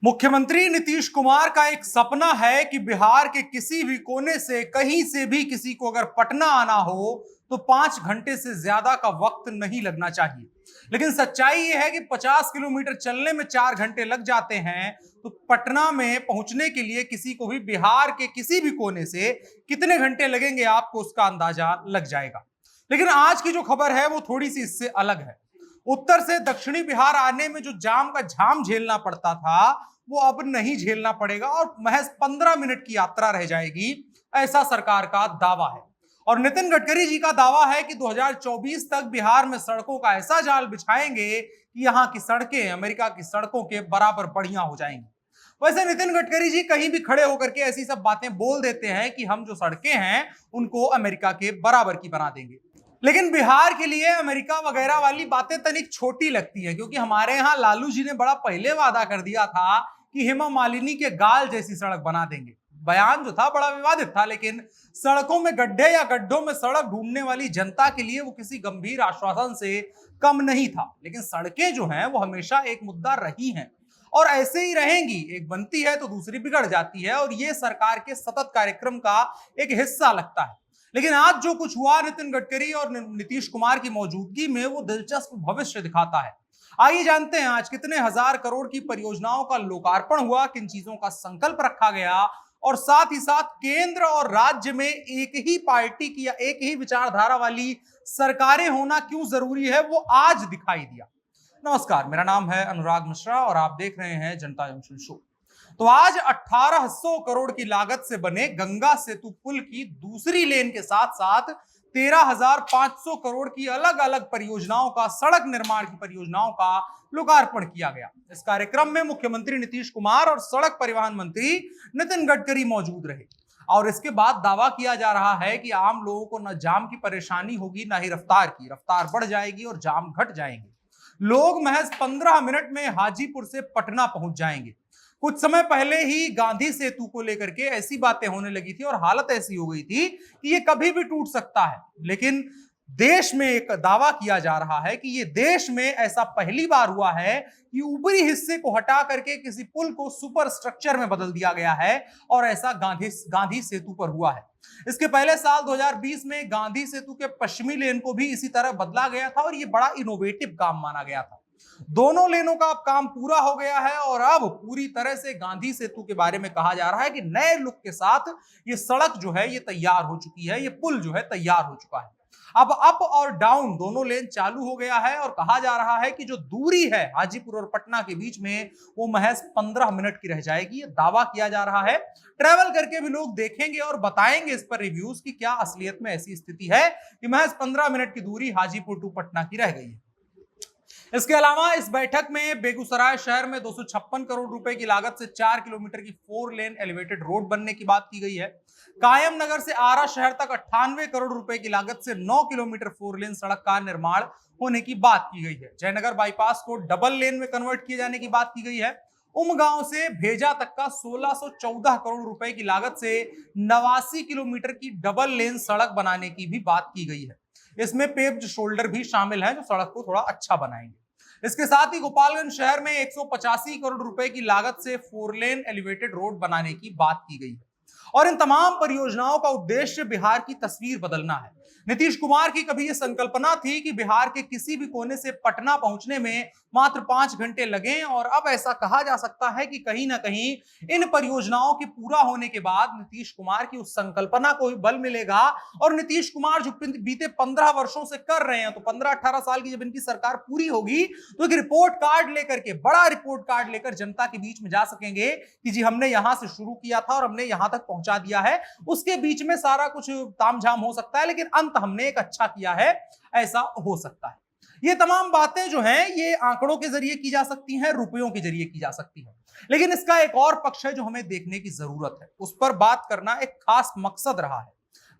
मुख्यमंत्री नीतीश कुमार का एक सपना है कि बिहार के किसी भी कोने से कहीं से भी किसी को अगर पटना आना हो तो 5 घंटे से ज्यादा का वक्त नहीं लगना चाहिए। लेकिन सच्चाई यह है कि 50 किलोमीटर चलने में 4 घंटे लग जाते हैं, तो पटना में पहुंचने के लिए किसी को भी बिहार के किसी भी कोने से कितने घंटे लगेंगे आपको उसका अंदाजा लग जाएगा। लेकिन आज की जो खबर है वो थोड़ी सी इससे अलग है। उत्तर से दक्षिणी बिहार आने में जो जाम का झाम झेलना पड़ता था वो अब नहीं झेलना पड़ेगा और महज 15 मिनट की यात्रा रह जाएगी, ऐसा सरकार का दावा है। और नितिन गडकरी जी का दावा है कि 2024 तक बिहार में सड़कों का ऐसा जाल बिछाएंगे कि यहाँ की सड़कें अमेरिका की सड़कों के बराबर बढ़िया हो जाएंगी। वैसे नितिन गडकरी जी कहीं भी खड़े होकर के ऐसी सब बातें बोल देते हैं कि हम जो सड़कें हैं उनको अमेरिका के बराबर की बना देंगे, लेकिन बिहार के लिए अमेरिका वगैरह वाली बातें तनिक छोटी लगती हैं, क्योंकि हमारे यहाँ लालू जी ने बड़ा पहले वादा कर दिया था कि हेमा मालिनी के गाल जैसी सड़क बना देंगे। बयान जो था बड़ा विवादित था, लेकिन सड़कों में गड्ढे या गड्ढों में सड़क ढूंढने वाली जनता के लिए वो किसी गंभीर आश्वासन से कम नहीं था। लेकिन सड़कें जो हैं वो हमेशा एक मुद्दा रही हैं और ऐसे ही रहेंगी, एक बनती है तो दूसरी बिगड़ जाती है और ये सरकार के सतत कार्यक्रम का एक हिस्सा लगता है। लेकिन आज जो कुछ हुआ नितिन गडकरी और नीतीश कुमार की मौजूदगी में वो दिलचस्प भविष्य दिखाता है। आइए जानते हैं आज कितने हजार करोड़ की परियोजनाओं का लोकार्पण हुआ, किन चीजों का संकल्प रखा गया और साथ ही साथ केंद्र और राज्य में एक ही पार्टी की या एक ही विचारधारा वाली सरकारें होना क्यों जरूरी है वो आज दिखाई दिया। नमस्कार, मेरा नाम है अनुराग मिश्रा और आप देख रहे हैं जनता जंक्शन शो। तो आज 1800 करोड़ की लागत से बने गंगा सेतु पुल की दूसरी लेन के साथ साथ 13,500 करोड़ की अलग अलग परियोजनाओं का, सड़क निर्माण की परियोजनाओं का लोकार्पण किया गया। इस कार्यक्रम में मुख्यमंत्री नीतीश कुमार और सड़क परिवहन मंत्री नितिन गडकरी मौजूद रहे और इसके बाद दावा किया जा रहा है कि आम लोगों को न जाम की परेशानी होगी न ही रफ्तार की, रफ्तार बढ़ जाएगी और जाम घट जाएंगे। लोग महज 15 मिनट में हाजीपुर से पटना पहुंच जाएंगे। कुछ समय पहले ही गांधी सेतु को लेकर के ऐसी बातें होने लगी थी और हालत ऐसी हो गई थी कि ये कभी भी टूट सकता है, लेकिन देश में एक दावा किया जा रहा है कि ये देश में ऐसा पहली बार हुआ है कि ऊपरी हिस्से को हटा करके किसी पुल को सुपर स्ट्रक्चर में बदल दिया गया है और ऐसा गांधी सेतु पर हुआ है। इसके पहले साल 2020 में गांधी सेतु के पश्चिमी लेन को भी इसी तरह बदला गया था और यह बड़ा इनोवेटिव काम माना गया था। दोनों लेनों का अब काम पूरा हो गया है और अब पूरी तरह से गांधी सेतु के बारे में कहा जा रहा है कि नए लुक के साथ ये सड़क जो है ये तैयार हो चुकी है, ये पुल जो है तैयार हो चुका है। अब अप और डाउन दोनों लेन चालू हो गया है और कहा जा रहा है कि जो दूरी है हाजीपुर और पटना के बीच में वो महज 15 मिनट की रह जाएगी। ये दावा किया जा रहा है। ट्रैवल करके भी लोग देखेंगे और बताएंगे इस पर रिव्यूज कि क्या असलियत में ऐसी स्थिति है कि महज 15 मिनट की दूरी हाजीपुर टू पटना की रह गई है। इसके अलावा इस बैठक में बेगूसराय शहर में 256 करोड़ रुपए की लागत से 4 किलोमीटर की 4 लेन एलिवेटेड रोड बनने की बात की गई है। कायम नगर से आरा शहर तक 98 करोड़ रुपए की लागत से 9 किलोमीटर 4 लेन सड़क का निर्माण होने की बात की गई है। जयनगर बाईपास को डबल लेन में कन्वर्ट किए जाने की बात की गई है। उमगांव से भेजा तक का 1614 करोड़ रुपए की लागत से 89 किलोमीटर की डबल लेन सड़क बनाने की भी बात की गई है। इसमें पेव्ड शोल्डर भी शामिल है जो सड़क को थोड़ा अच्छा बनाएंगे। इसके साथ ही गोपालगंज शहर में 185 करोड़ रुपए की लागत से 4 लेन एलिवेटेड रोड बनाने की बात की गई है और इन तमाम परियोजनाओं का उद्देश्य बिहार की तस्वीर बदलना है। नीतीश कुमार की कभी यह संकल्पना थी कि बिहार के किसी भी कोने से पटना पहुंचने में मात्र 5 घंटे लगें और अब ऐसा कहा जा सकता है कि कहीं ना कहीं इन परियोजनाओं के पूरा होने के बाद नीतीश कुमार की उस संकल्पना को भी बल मिलेगा और नीतीश कुमार जो बीते 15 वर्षों से कर रहे हैं, तो 15-18 साल की जब इनकी सरकार पूरी होगी तो एक रिपोर्ट कार्ड लेकर के, बड़ा रिपोर्ट कार्ड लेकर जनता के बीच में जा सकेंगे कि जी हमने यहां से शुरू किया था और हमने यहां तक पहुंचा दिया है। उसके बीच में सारा कुछ तामझाम हो सकता है लेकिन अंत हमने एक अच्छा किया है, ऐसा हो सकता है। ये तमाम बातें जो हैं ये आंकड़ों के जरिए की जा सकती हैं, रुपयों के जरिए की जा सकती हैं, लेकिन इसका एक और पक्ष है जो हमें देखने की जरूरत है। उस पर बात करना एक खास मकसद रहा है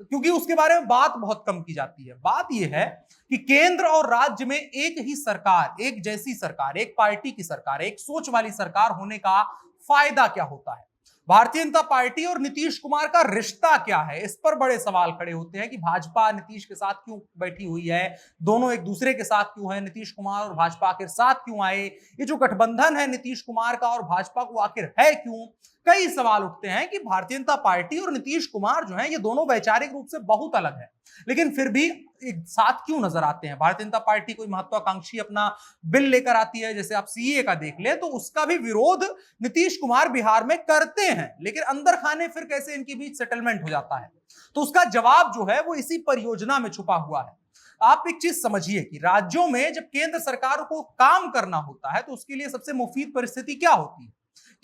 क्योंकि उसके बारे में बात बहुत कम की जाती है। बात यह है कि केंद्र और राज्य में एक ही सरकार, एक जैसी सरकार, एक पार्टी की सरकार, एक सोच वाली सरकार होने का फायदा क्या होता है। भारतीय जनता पार्टी और नीतीश कुमार का रिश्ता क्या है, इस पर बड़े सवाल खड़े होते हैं कि भाजपा नीतीश के साथ क्यों बैठी हुई है, दोनों एक दूसरे के साथ क्यों है, नीतीश कुमार और भाजपा के साथ क्यों आए, ये जो गठबंधन है नीतीश कुमार का और भाजपा को आखिर है क्यों। कई सवाल उठते हैं कि भारतीय जनता पार्टी और नीतीश कुमार जो है ये दोनों वैचारिक रूप से बहुत अलग है, लेकिन फिर भी एक साथ क्यों नजर आते हैं। भारतीय जनता पार्टी कोई महत्वाकांक्षी अपना बिल लेकर आती है, जैसे आप सीए का देख ले, तो उसका भी विरोध नीतीश कुमार बिहार में करते हैं, लेकिन अंदर खाने फिर कैसे इनके बीच सेटलमेंट हो जाता है, तो उसका जवाब जो है वो इसी परियोजना में छुपा हुआ है। आप एक चीज समझिए कि राज्यों में जब केंद्र सरकार को काम करना होता है तो उसके लिए सबसे मुफीद परिस्थिति क्या होती है।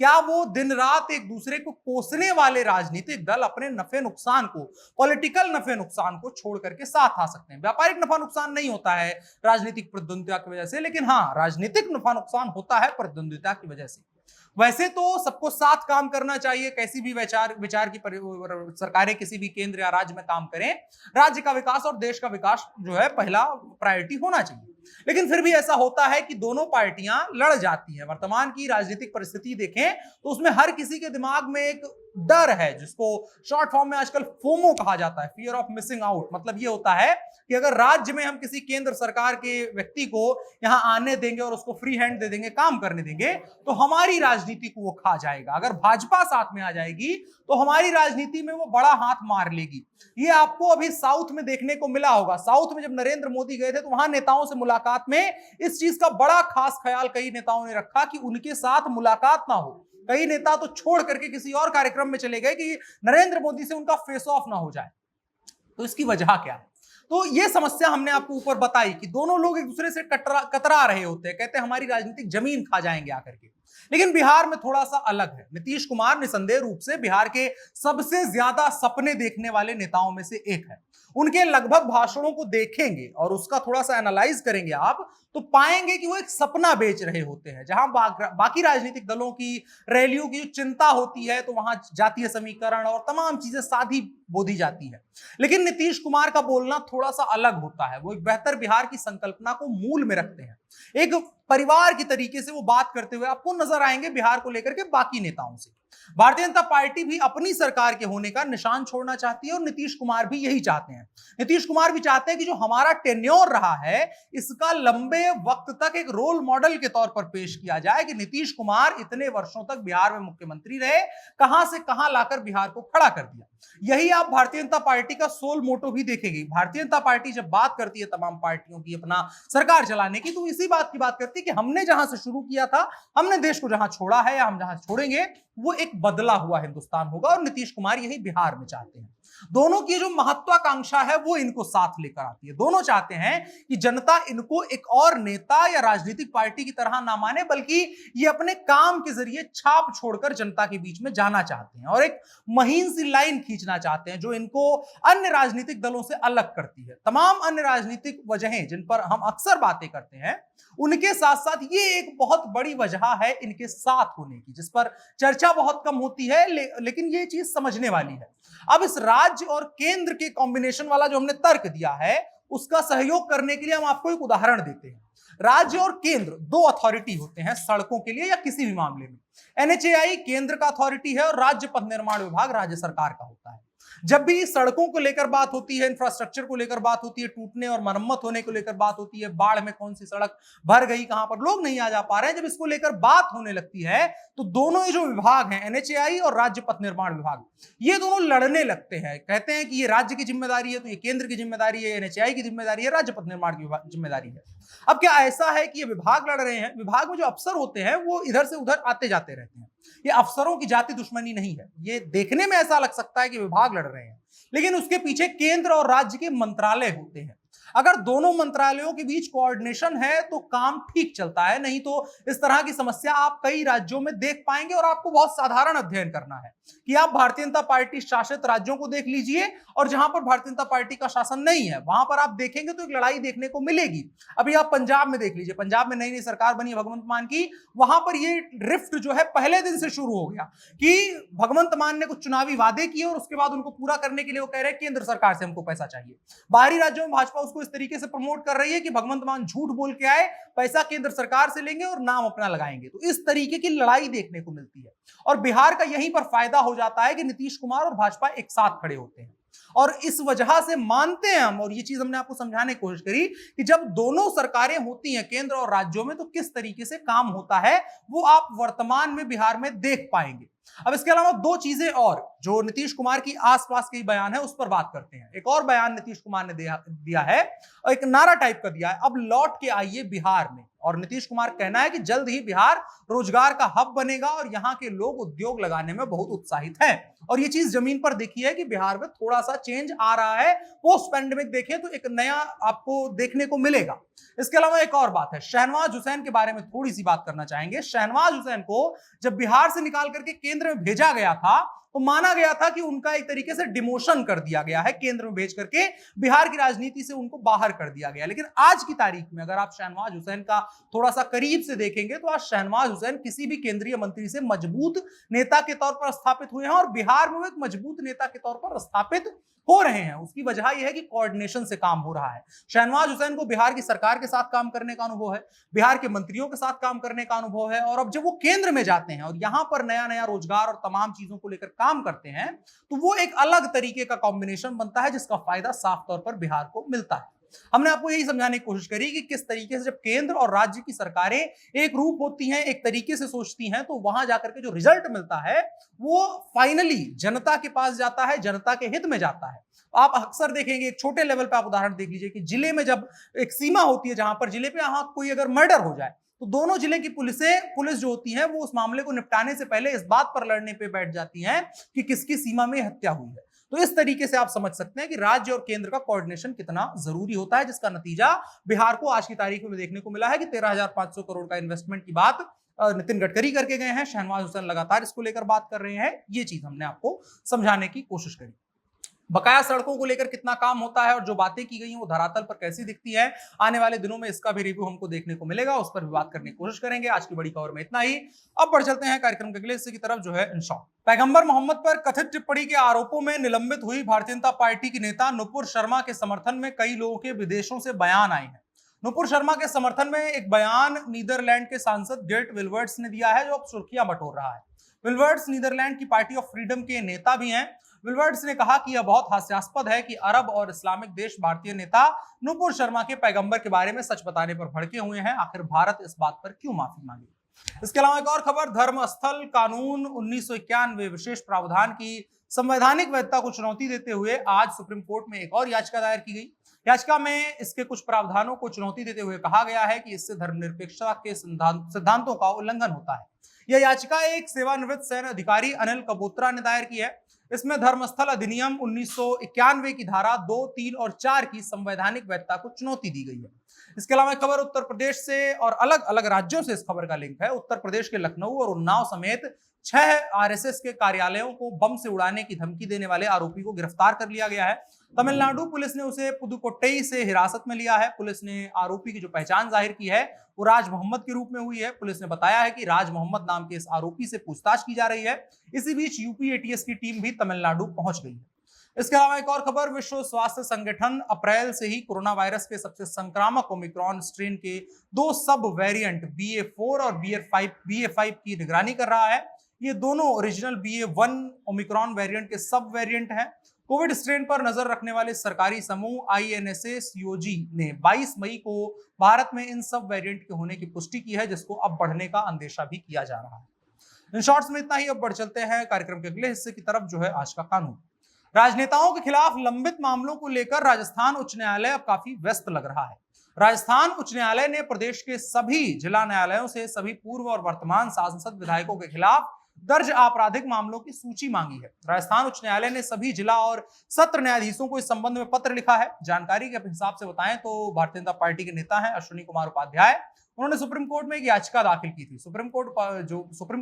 क्या वो दिन रात एक दूसरे को कोसने वाले राजनीतिक दल अपने नफे नुकसान को, पॉलिटिकल नफे नुकसान को छोड़ करके साथ आ सकते हैं। व्यापारिक नफा नुकसान नहीं होता है राजनीतिक प्रतिद्वंदिता की वजह से, लेकिन हाँ राजनीतिक नफा नुकसान होता है प्रतिद्वंदिता की वजह से। वैसे तो सबको साथ काम करना चाहिए, कैसी भी विचार की सरकारें किसी भी केंद्र या राज्य में काम करें, राज्य का विकास और देश का विकास जो है पहला प्रायोरिटी होना चाहिए। लेकिन फिर भी ऐसा होता है कि दोनों पार्टियां लड़ जाती हैं। वर्तमान की राजनीतिक परिस्थिति देखें तो उसमें हर किसी के दिमाग में एक डर है, जिसको शॉर्ट फॉर्म में आजकल फोमो कहा जाता है, फियर ऑफ मिसिंग आउट। मतलब ये होता है कि अगर राज्य में हम किसी केंद्र सरकार के व्यक्ति को यहां आने देंगे और उसको फ्री हैंड दे देंगे, काम करने देंगे, तो हमारी राजनीति को वो खा जाएगा। अगर भाजपा साथ में आ जाएगी तो हमारी राजनीति में वो बड़ा हाथ मार लेगी। ये आपको अभी साउथ में देखने को मिला होगा। साउथ में जब नरेंद्र मोदी गए थे तो वहां नेताओं से मुलाकात में इस चीज का बड़ा खास ख्याल कई नेताओं ने रखा कि उनके साथ मुलाकात ना हो। कई नेता तो छोड़ करके किसी और कार्यक्रम में चले गए कि नरेंद्र मोदी से उनका फेस ऑफ ना हो जाए। तो इसकी वजह क्या है? तो ये समस्या हमने आपको ऊपर बताई कि दोनों लोग एक दूसरे से कतरा रहे होते हैं, कहते हैं हमारी राजनीतिक जमीन खा जाएंगे आकर के। लेकिन बिहार में थोड़ा सा अलग है। नीतीश कुमार निसंदेह रूप से बिहार के सबसे ज्यादा सपने देखने वाले नेताओं में से एक है। उनके लगभग भाषणों को देखेंगे और उसका थोड़ा सा एनालाइज करेंगे आप, तो पाएंगे कि वो एक सपना बेच रहे होते हैं। जहां बाकी राजनीतिक दलों की रैलियों की जो चिंता होती है तो वहां जातीय समीकरण और तमाम चीजें साधी बोधी जाती है, लेकिन नीतीश कुमार का बोलना थोड़ा सा अलग होता है। वो एक बेहतर बिहार की संकल्पना को मूल में रखते हैं। एक परिवार की तरीके से वो बात करते हुए आपको नजर आएंगे बिहार को लेकर के बाकी नेताओं से। भारतीय जनता पार्टी भी अपनी सरकार के होने का निशान छोड़ना चाहती है और नीतीश कुमार भी यही चाहते हैं। नीतीश कुमार भी चाहते हैं कि जो हमारा टेन्योर रहा है इसका लंबे वक्त तक एक रोल मॉडल के तौर पर पेश किया जाए कि नीतीश कुमार इतने वर्षों तक बिहार में मुख्यमंत्री रहे, कहां से कहां लाकर बिहार को खड़ा कर दिया। यही आप भारतीय जनता पार्टी का सोल मोटो भी देखेंगे। भारतीय जनता पार्टी जब बात करती है तमाम पार्टियों की अपना सरकार चलाने की, तो इसी बात की बात करती है कि हमने जहां से शुरू किया था, हमने देश को जहां छोड़ा है या हम जहां छोड़ेंगे वो एक बदला हुआ हिंदुस्तान होगा, और नीतीश कुमार यही बिहार में चाहते हैं। दोनों की जो महत्वाकांक्षा है वो इनको साथ लेकर आती है। दोनों चाहते हैं कि जनता इनको एक और नेता या राजनीतिक पार्टी की तरह ना माने, बल्कि ये अपने काम के जरिए छाप छोड़कर जनता के बीच में जाना चाहते हैं और एक महीन सी लाइन खींचना चाहते हैं जो इनको अन्य राजनीतिक दलों से अलग करती है। तमाम अन्य राजनीतिक वजहें जिन पर हम अक्सर बातें करते हैं, उनके साथ साथ ये एक बहुत बड़ी वजह है इनके साथ होने की, जिस पर चर्चा बहुत कम होती है, लेकिन ये चीज समझने वाली है। अब इस राज्य और केंद्र के कॉम्बिनेशन वाला जो हमने तर्क दिया है, उसका सहयोग करने के लिए हम आपको एक उदाहरण देते हैं। राज्य और केंद्र दो अथॉरिटी होते हैं सड़कों के लिए या किसी भी मामले में। एनएचएआई केंद्र का अथॉरिटी है और राज्य पथ निर्माण विभाग राज्य सरकार का होता है। जब भी सड़कों को लेकर बात होती है, इंफ्रास्ट्रक्चर को लेकर बात होती है, टूटने और मरम्मत होने को लेकर बात होती है, बाढ़ में कौन सी सड़क भर गई, कहां पर लोग नहीं आ जा पा रहे हैं, जब इसको लेकर बात होने लगती है तो दोनों ये जो विभाग हैं, एनएचएआई और राज्य पथ निर्माण विभाग, ये दोनों लड़ने लगते हैं। कहते हैं कि ये राज्य की जिम्मेदारी है तो ये केंद्र की जिम्मेदारी है, एनएचएआई की जिम्मेदारी है, राज्य पथ निर्माण की जिम्मेदारी है। अब क्या ऐसा है कि ये विभाग लड़ रहे हैं? विभाग में जो अफसर होते हैं वो इधर से उधर आते जाते रहते हैं। ये अफसरों की जाति दुश्मनी नहीं है। ये देखने में ऐसा लग सकता है कि विभाग लड़ रहे हैं, लेकिन उसके पीछे केंद्र और राज्य के मंत्रालय होते हैं। अगर दोनों मंत्रालयों के बीच कोऑर्डिनेशन है तो काम ठीक चलता है, नहीं तो इस तरह की समस्या आप कई राज्यों में देख पाएंगे। और आपको बहुत साधारण अध्ययन करना है कि आप भारतीय जनता पार्टी शासित राज्यों को देख लीजिए और जहां पर भारतीय जनता पार्टी का शासन नहीं है वहां पर आप देखेंगे तो एक लड़ाई देखने को मिलेगी। अभी आप पंजाब में देख लीजिए, पंजाब में नई नई सरकार बनी है भगवंत मान की, वहां पर ये रिफ्ट जो है पहले दिन से शुरू हो गया कि भगवंत मान ने कुछ चुनावी वादे किए और उसके बाद उनको पूरा करने के लिए वो कह रहे हैं केंद्र सरकार से हमको पैसा चाहिए। बाहरी राज्यों में भाजपा उसको इस तरीके से प्रमोट कर रही है कि भगवंत मान झूठ बोल के आए, पैसा केंद्र सरकार से लेंगे और नाम अपना लगाएंगे। तो इस तरीके की लड़ाई देखने को मिलती है और बिहार का यहीं पर फायदा हो जाता है कि नीतीश कुमार और भाजपा एक साथ खड़े होते हैं और इस वजह से मानते हैं हम, और ये चीज हमने आपको समझाने की कोशिश करी कि जब दोनों सरकारें होती हैं केंद्र और राज्यों में तो किस तरीके से काम होता है वो आप वर्तमान में बिहार में देख पाएंगे। अब इसके अलावा दो चीजें और जो नीतीश कुमार की आसपास के बयान है उस पर बात करते हैं। एक और बयान नीतीश कुमार ने दिया है और एक नारा टाइप का दिया है, अब लौट के आइए बिहार में। और नीतीश कुमार कहना है कि जल्द ही बिहार रोजगार का हब बनेगा और यहाँ के लोग उद्योग लगाने में बहुत उत्साहित हैं। और ये चीज जमीन पर देखी है कि बिहार में थोड़ा सा चेंज आ रहा है। पोस्ट पैंडेमिक देखें तो एक नया आपको देखने को मिलेगा। इसके अलावा एक और बात है, शहनवाज हुसैन के बारे में थोड़ी सी बात करना चाहेंगे। शहनवाज हुसैन को जब बिहार से निकाल करके केंद्र में भेजा गया था तो माना गया था कि उनका एक तरीके से डिमोशन कर दिया गया है, केंद्र में भेज करके बिहार की राजनीति से उनको बाहर कर दिया गया। लेकिन आज की तारीख में अगर आप शहनवाज हुसैन का थोड़ा सा करीब से देखेंगे तो आज शहनवाज हुसैन किसी भी केंद्रीय मंत्री से मजबूत नेता के तौर पर स्थापित हुए हैं और बिहार में वो एक मजबूत नेता के तौर पर स्थापित हो रहे हैं। उसकी वजह यह है कि कोऑर्डिनेशन से काम हो रहा है। शहनवाज हुसैन को बिहार की सरकार के साथ काम करने का अनुभव है, बिहार के मंत्रियों के साथ काम करने का अनुभव है और अब जब वो केंद्र में जाते हैं और यहां पर नया नया रोजगार और तमाम चीजों को लेकर काम करते हैं तो वो एक अलग तरीके का कॉम्बिनेशन बनता है जिसका फायदा साफ तौर पर बिहार को मिलता है। हमने आपको यही समझाने की कोशिश करी कि किस तरीके से जब केंद्र और राज्य की सरकारें एक रूप होती हैं, एक तरीके से सोचती हैं, तो वहां जाकर के जो रिजल्ट मिलता है वो फाइनली जनता के पास जाता है, जनता के हित में जाता है। आप अक्सर देखेंगे, एक छोटे लेवल पे आप उदाहरण देख लीजिए कि जिले में जब एक सीमा होती है जहां पर जिले पे यहाँ कोई अगर मर्डर हो जाए तो दोनों जिले की पुलिस जो होती है वो उस मामले को निपटाने से पहले इस बात पर लड़ने पे बैठ जाती हैं कि किसकी सीमा में हत्या हुई है। तो इस तरीके से आप समझ सकते हैं कि राज्य और केंद्र का कोऑर्डिनेशन कितना जरूरी होता है, जिसका नतीजा बिहार को आज की तारीख में देखने को मिला है कि 13,500 करोड़ का इन्वेस्टमेंट की बात नितिन गडकरी करके गए हैं। शहनवाज हुसैन लगातार इसको लेकर बात कर रहे हैं। ये चीज हमने आपको समझाने की कोशिश करी। बकाया सड़कों को लेकर कितना काम होता है और जो बातें की गई हैं वो धरातल पर कैसी दिखती है, आने वाले दिनों में इसका भी रिव्यू हमको देखने को मिलेगा, उस पर भी बात करने की कोशिश करेंगे। आज की बड़ी खबर में इतना ही। अब बढ़ चलते हैं कार्यक्रम के अगले हिस्से की तरफ, जो है इन शॉर्ट। पैगंबर मोहम्मद पर कथित टिप्पणी के आरोपों में निलंबित हुई भारतीय जनता पार्टी की नेता नुपुर शर्मा के समर्थन में कई लोगों के विदेशों से बयान आए हैं। नुपुर शर्मा के समर्थन में एक बयान नीदरलैंड के सांसद गेर्ट विल्वर्ट्स ने दिया है जो अब सुर्खियां बटोर रहा है। विल्वर्ट्स नीदरलैंड की पार्टी ऑफ फ्रीडम के नेता भी हैं। विल्वर्ट्स ने कहा कि यह बहुत हास्यास्पद है कि अरब और इस्लामिक देश भारतीय नेता नुपुर शर्मा के पैगंबर के बारे में सच बताने पर भड़के हुए हैं। आखिर भारत इस बात पर क्यों माफी मांगे। इसके अलावा एक और खबर, धर्म स्थल कानून 1991 विशेष प्रावधान की संवैधानिक वैधता को चुनौती देते हुए आज सुप्रीम कोर्ट में एक और याचिका दायर की गई। याचिका में इसके कुछ प्रावधानों को चुनौती देते हुए कहा गया है कि इससे धर्मनिरपेक्षता के सिद्धांतों का उल्लंघन होता है। यह याचिका एक सेवानिवृत्त सैन्य अधिकारी अनिल कबोत्रा ने दायर की है। इसमें धर्मस्थल अधिनियम 1991 की धारा 2, 3 और 4 की संवैधानिक वैधता को चुनौती दी गई है। इसके अलावा खबर उत्तर प्रदेश से और अलग अलग राज्यों से इस खबर का लिंक है। उत्तर प्रदेश के लखनऊ और उन्नाव समेत 6 आरएसएस के कार्यालयों को बम से उड़ाने की धमकी देने वाले आरोपी को गिरफ्तार कर लिया गया है। तमिलनाडु पुलिस ने उसे पुदुकोट्टई से हिरासत में लिया है। पुलिस ने आरोपी की जो पहचान जाहिर की है वो राज मोहम्मद के रूप में हुई है। पुलिस ने बताया है कि राज मोहम्मद नाम के इस आरोपी से पूछताछ की जा रही है। इसी बीच यूपी एटीएस की टीम भी तमिलनाडु पहुंच गई है। इसके अलावा एक और खबर, विश्व स्वास्थ्य संगठन अप्रैल से ही कोरोना वायरस के सबसे संक्रामक ओमिक्रॉन स्ट्रेन के 2 सब वेरिएंट BA.4 और BA.5 की निगरानी कर रहा है। ये दोनों ओरिजिनल BA.1 ओमिक्रॉन वेरिएंट के सब वेरिएंट हैं। कोविड स्ट्रेन पर नजर रखने वाले सरकारी समूह INSA-CoG ने 22 मई को भारत में इन सब वेरिएंट के होने की पुष्टि की है, जिसको अब बढ़ने का अंदेशा भी किया जा रहा है। इन शॉर्ट्स में इतना ही। अब बढ़ चलते हैं कार्यक्रम के अगले हिस्से की तरफ, जो है आज का कानून। राजनेताओं के खिलाफ लंबित मामलों को लेकर राजस्थान उच्च न्यायालय अब काफी व्यस्त लग रहा है। राजस्थान उच्च न्यायालय ने प्रदेश के सभी जिला न्यायालयों से सभी पूर्व और वर्तमान सांसद विधायकों के खिलाफ दर्ज आपराधिक मामलों की सूची मांगी है। राजस्थान उच्च न्यायालय ने सभी जिला और सत्र न्यायाधीशों को इस संबंध में पत्र लिखा है। जानकारी के हिसाब से बताएं तो भारतीय जनता पार्टी के नेता हैं अश्विनी कुमार उपाध्याय। उन्होंने सुप्रीम कोर्ट में एक याचिका दाखिल की थी। सुप्रीम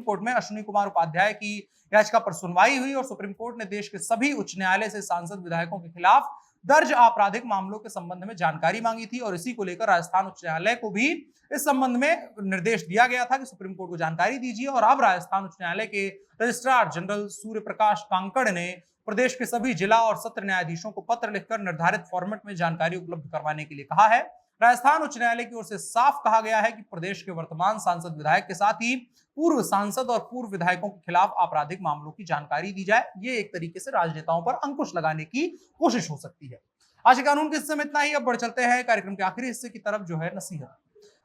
कोर्ट में अश्विनी कुमार उपाध्याय की याचिका पर सुनवाई हुई और सुप्रीम कोर्ट ने देश के सभी उच्च न्यायालय से सांसद विधायकों के खिलाफ दर्ज आपराधिक मामलों के संबंध में जानकारी मांगी थी और इसी को लेकर राजस्थान उच्च न्यायालय को भी इस संबंध में निर्देश दिया गया था कि सुप्रीम कोर्ट को जानकारी दीजिए। और अब राजस्थान उच्च न्यायालय के रजिस्ट्रार जनरल सूर्य प्रकाश कांकड़ ने प्रदेश के सभी जिला और सत्र न्यायाधीशों को पत्र लिखकर निर्धारित फॉर्मेट में जानकारी उपलब्ध करवाने के लिए कहा है। राजस्थान उच्च न्यायालय की ओर से साफ कहा गया है कि प्रदेश के वर्तमान सांसद विधायक के साथ ही पूर्व सांसद और पूर्व विधायकों के खिलाफ आपराधिक मामलों की जानकारी दी जाए। ये एक तरीके से राजनेताओं पर अंकुश लगाने की कोशिश हो सकती है। आज के कानून के हिस्से में इतना ही। अब बढ़ चलते हैं कार्यक्रम के आखिरी हिस्से की तरफ, जो है नसीहत।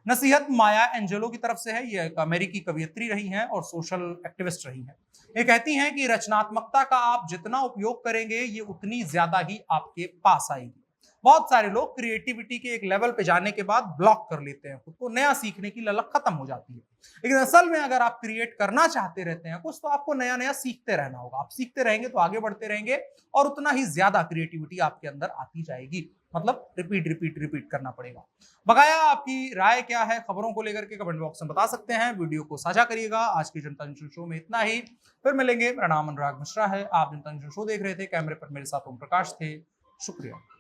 नसीहत माया एंजेलो की तरफ से है। ये एक अमेरिकी कवियत्री रही हैं और सोशल एक्टिविस्ट रही हैं। ये कहती हैं कि रचनात्मकता का आप जितना उपयोग करेंगे ये उतनी ज्यादा ही आपके पास आएगी। बहुत सारे लोग क्रिएटिविटी के एक लेवल पे जाने के बाद ब्लॉक कर लेते हैं, खुद को नया सीखने की ललक खत्म हो जाती है। लेकिन असल में अगर आप क्रिएट करना चाहते रहते हैं कुछ, तो आपको नया नया सीखते रहना होगा। आप सीखते रहेंगे तो आगे बढ़ते रहेंगे और उतना ही ज्यादा क्रिएटिविटी आपके अंदर आती जाएगी। मतलब रिपीट रिपीट रिपीट करना पड़ेगा। बकाया आपकी राय क्या है खबरों को लेकर के कमेंट बॉक्स में बता सकते हैं। वीडियो को साझा करिएगा। आज की जनता जंक्शन शो में इतना ही, फिर मिलेंगे। मेरा नाम अनुराग मिश्रा है, आप जनता जंक्शन शो देख रहे थे। कैमरे पर मेरे साथ ओम प्रकाश थे। शुक्रिया।